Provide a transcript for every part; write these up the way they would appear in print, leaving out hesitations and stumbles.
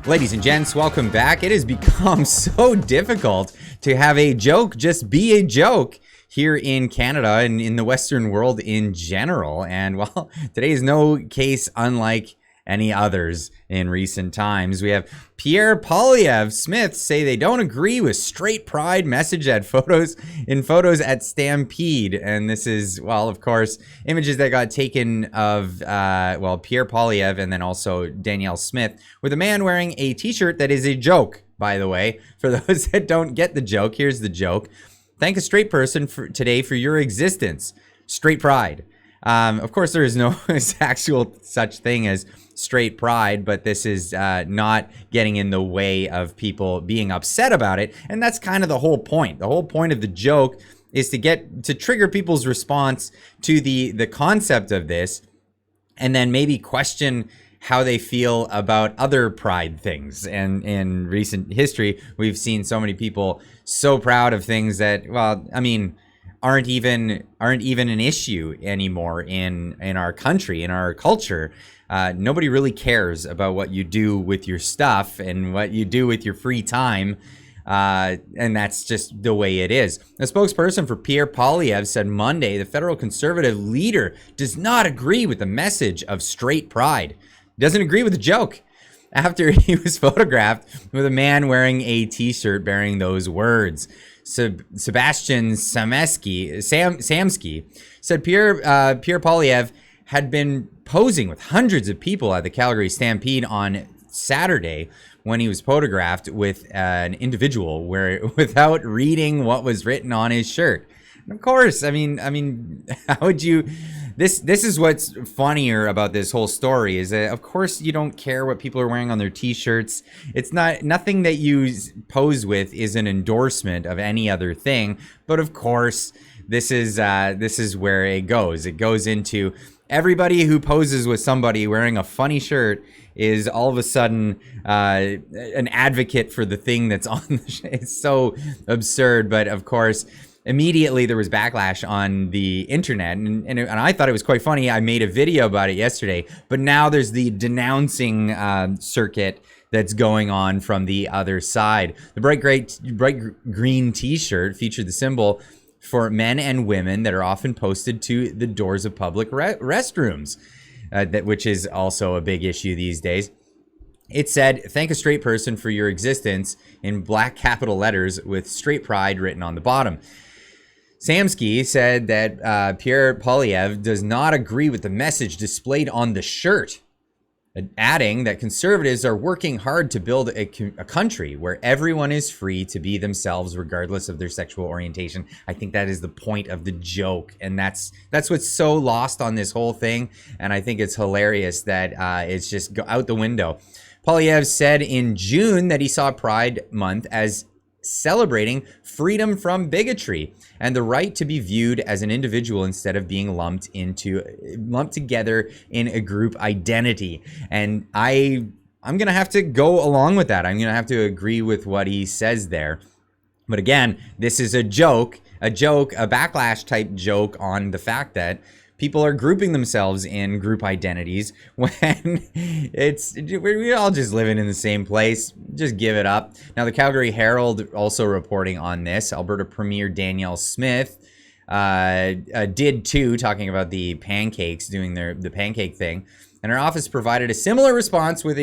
Ladies and gents, welcome back. It has become so difficult to have a joke just be a joke here in Canada and in the Western world in general. And well, today is no case unlike any others in recent times. We have Pierre Poilievre Smith say they don't agree with straight pride message at photos at Stampede. And this is, well, of course, images that got taken of, Pierre Poilievre and then also Danielle Smith with a man wearing a t-shirt that is a joke, by the way. For those that don't get the joke, here's the joke. Thank a straight person today for your existence. Straight pride. Of course, there is no actual such thing as straight pride, but this is not getting in the way of people being upset about it. And that's kind of the whole point. The whole point of the joke is to trigger people's response to the concept of this, and then maybe question how they feel about other pride things. And in recent history, we've seen so many people so proud of things that, well, I mean, aren't even an issue anymore in our country, in our culture. Nobody really cares about what you do with your stuff and what you do with your free time. And that's just the way it is. A spokesperson for Pierre Poilievre said Monday the federal conservative leader does not agree with the message of straight pride. Doesn't agree with the joke after he was photographed with a man wearing a t-shirt bearing those words. Sebastian Samsky said Pierre Poilievre had been posing with hundreds of people at the Calgary Stampede on Saturday when he was photographed with an individual without reading what was written on his shirt. And of course, I mean, how would you? This is what's funnier about this whole story is that, of course, you don't care what people are wearing on their t-shirts. It's nothing that you pose with is an endorsement of any other thing. But of course, this is where it goes. It goes into everybody who poses with somebody wearing a funny shirt is all of a sudden an advocate for the thing that's on the shirt. It's so absurd, but of course, immediately there was backlash on the internet, and I thought it was quite funny. I made a video about it yesterday, but now there's the denouncing circuit that's going on from the other side. The bright green t-shirt featured the symbol for men and women that are often posted to the doors of public restrooms, which is also a big issue these days. It said, "Thank a straight person for your existence" in black capital letters with straight pride written on the bottom. Samsky said that Pierre Poilievre does not agree with the message displayed on the shirt, adding that conservatives are working hard to build a country where everyone is free to be themselves regardless of their sexual orientation. I think that is the point of the joke, and that's what's so lost on this whole thing, and I think it's hilarious that it's just out the window. Poilievre said in June that he saw Pride Month as celebrating freedom from bigotry and the right to be viewed as an individual instead of being lumped together in a group identity. And I'm gonna have to go along with that. I'm gonna have to agree with what he says there. But again, this is a backlash type joke on the fact that people are grouping themselves in group identities when we're all just living in the same place. Just give it up. Now, the Calgary Herald also reporting on this. Alberta Premier Danielle Smith did too, talking about the pancakes, doing the pancake thing. And her office provided a similar response with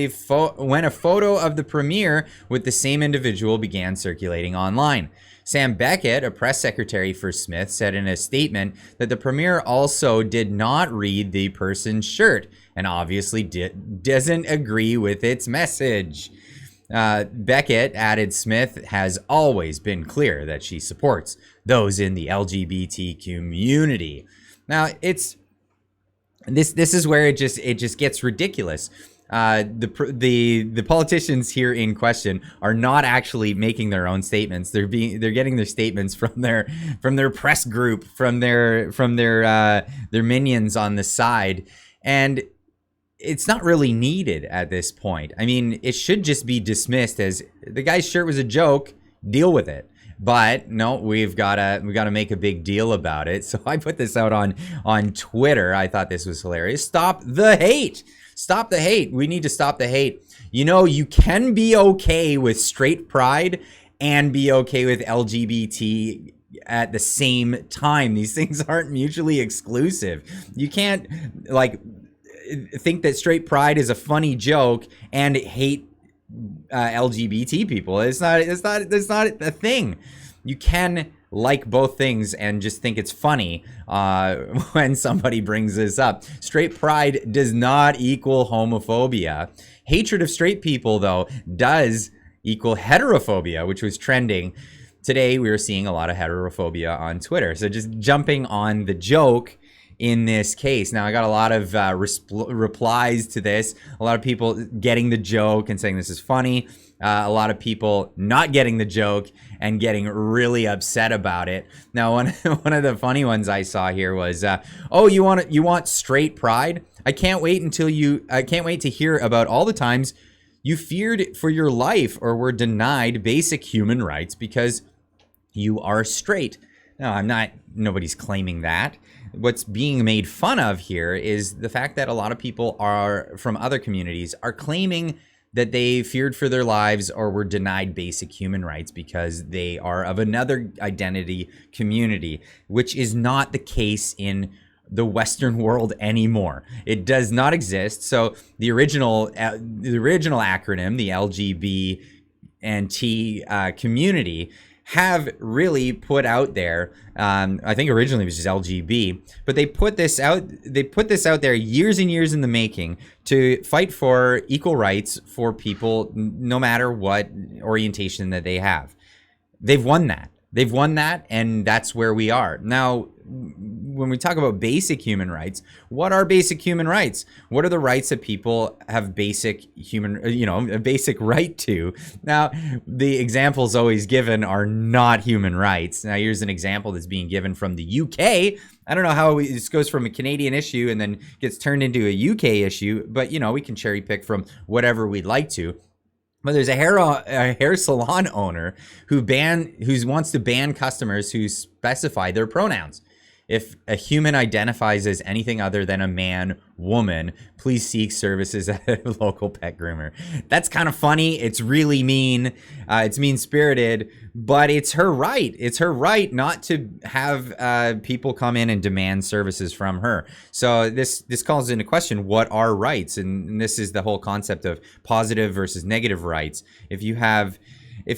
when a photo of the premier with the same individual began circulating online. Sam Beckett, a press secretary for Smith, said in a statement that the premier also did not read the person's shirt and obviously doesn't agree with its message. Beckett added Smith has always been clear that she supports those in the LGBT community. Now, this is where it just gets ridiculous. The politicians here in question are not actually making their own statements. They're getting their statements from their press group, from their minions on the side, and it's not really needed at this point. I mean, it should just be dismissed as the guy's shirt was a joke. Deal with it. But no, we've got to make a big deal about it. So I put this out on Twitter. I thought this was hilarious. Stop the hate. Stop the hate. We need to stop the hate. you know, you can be okay with straight pride and be okay with LGBT at the same time. These things aren't mutually exclusive. You can't like think that straight pride is a funny joke and hate LGBT people. It's not a thing. You can like both things and just think it's funny when somebody brings this up. Straight pride does not equal homophobia. Hatred of straight people, though, does equal heterophobia, which was trending. Today, we were seeing a lot of heterophobia on Twitter. So just jumping on the joke in this case. Now, I got a lot of replies to this. A lot of people getting the joke and saying this is funny. A lot of people not getting the joke and getting really upset about it. Now, one of the funny ones I saw here was, "Oh, you want straight pride? I can't wait to hear about all the times you feared for your life or were denied basic human rights because you are straight." No, nobody's claiming that. What's being made fun of here is the fact that a lot of people from other communities are claiming that they feared for their lives or were denied basic human rights because they are of another identity community, which is not the case in the Western world anymore. It does not exist. So the original acronym, the LGBT and T community, have really put out there. I think originally it was just LGB, but they put this out. They put this out there years and years in the making to fight for equal rights for people, no matter what orientation that they have. They've won that. They've won that, and that's where we are now. When we talk about basic human rights, what are basic human rights? What are the rights that people have basic a basic right to? Now, the examples always given are not human rights. Now, here's an example that's being given from the UK. I don't know how this goes from a Canadian issue and then gets turned into a UK issue, but, we can cherry pick from whatever we'd like to. But there's a hair salon owner who wants to ban customers who specify their pronouns. If a human identifies as anything other than a man, woman, please seek services at a local pet groomer. That's kind of funny. It's really mean. It's mean-spirited, but it's her right. It's her right not to have people come in and demand services from her. So this calls into question what are rights, and this is the whole concept of positive versus negative rights. If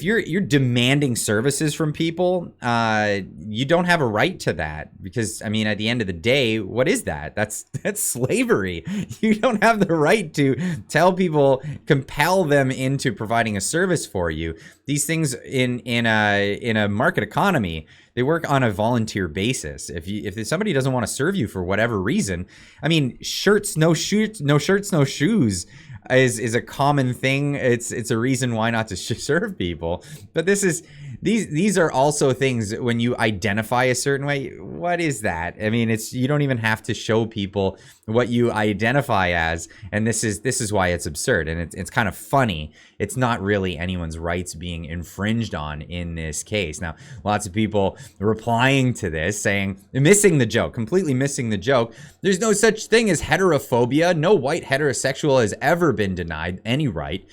you're demanding services from people, you don't have a right to that, because at the end of the day, what is that? That's slavery. You don't have the right to tell people, compel them into providing a service for you. These things in a market economy, they work on a volunteer basis. If somebody doesn't want to serve you for whatever reason, shirts, no shoes is a common thing. It's a reason why not to serve people. But these are also things when you identify a certain way. What is that? You don't even have to show people what you identify as, and this is why it's absurd, and it's kind of funny. It's not really anyone's rights being infringed on in this case. Now, lots of people replying to this saying, completely missing the joke. There's no such thing as heterophobia. No white heterosexual has ever been denied any right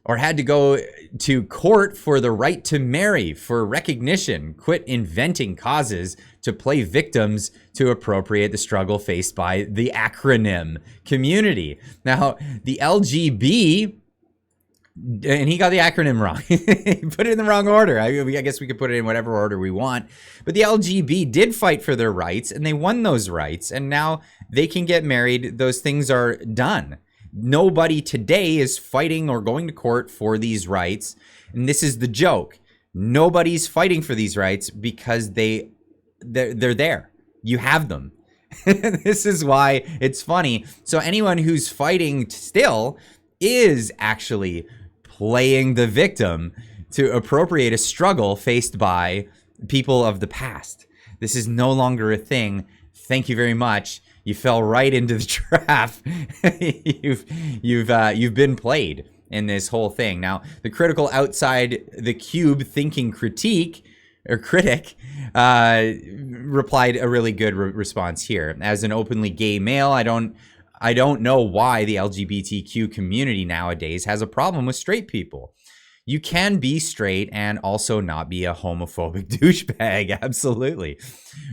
or had to go to court for the right to marry, for recognition. Quit inventing causes to play victims to appropriate the struggle faced by the acronym community. Now, the LGB, and he got the acronym wrong. He put it in the wrong order. I guess we could put it in whatever order we want. But the LGB did fight for their rights, and they won those rights, and now they can get married. Those things are done. Nobody today is fighting or going to court for these rights. And this is the joke. Nobody's fighting for these rights because they're there. You have them. This is why it's funny. So anyone who's fighting still is actually playing the victim to appropriate a struggle faced by people of the past. This is no longer a thing. Thank you very much. You fell right into the trap. You've been played in this whole thing. Now, the critical outside the cube thinking critic replied a really good response here. As an openly gay male, I don't I don't know why the LGBTQ community nowadays has a problem with straight people. You can be straight and also not be a homophobic douchebag. Absolutely.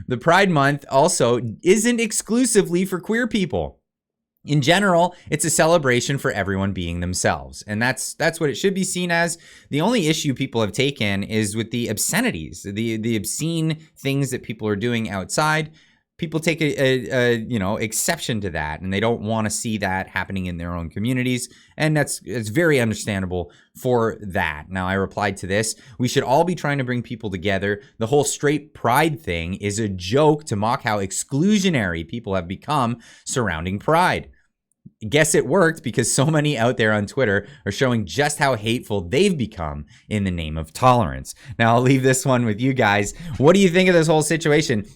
The Pride Month also isn't exclusively for queer people. In general, it's a celebration for everyone being themselves. And that's what it should be seen as. The only issue people have taken is with the obscenities, the obscene things that people are doing outside. People take a exception to that, and they don't want to see that happening in their own communities. And it's very understandable for that. Now, I replied to this. We should all be trying to bring people together. The whole straight pride thing is a joke to mock how exclusionary people have become surrounding pride. Guess it worked, because so many out there on Twitter are showing just how hateful they've become in the name of tolerance. Now, I'll leave this one with you guys. What do you think of this whole situation?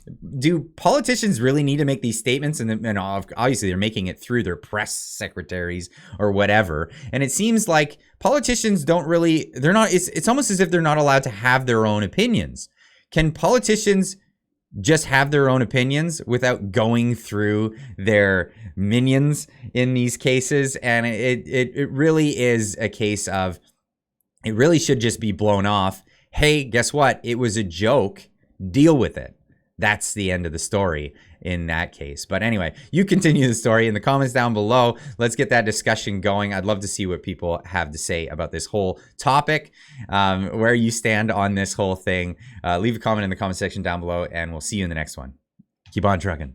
Do politicians really need to make these statements? And obviously they're making it through their press secretaries or whatever. And it seems like politicians it's almost as if they're not allowed to have their own opinions. Can politicians just have their own opinions without going through their minions in these cases? And it really is a case of, it really should just be blown off. Hey, guess what? It was a joke. Deal with it. That's the end of the story in that case. But anyway, you continue the story in the comments down below. Let's get that discussion going. I'd love to see what people have to say about this whole topic, where you stand on this whole thing. Leave a comment in the comment section down below, and we'll see you in the next one. Keep on trucking.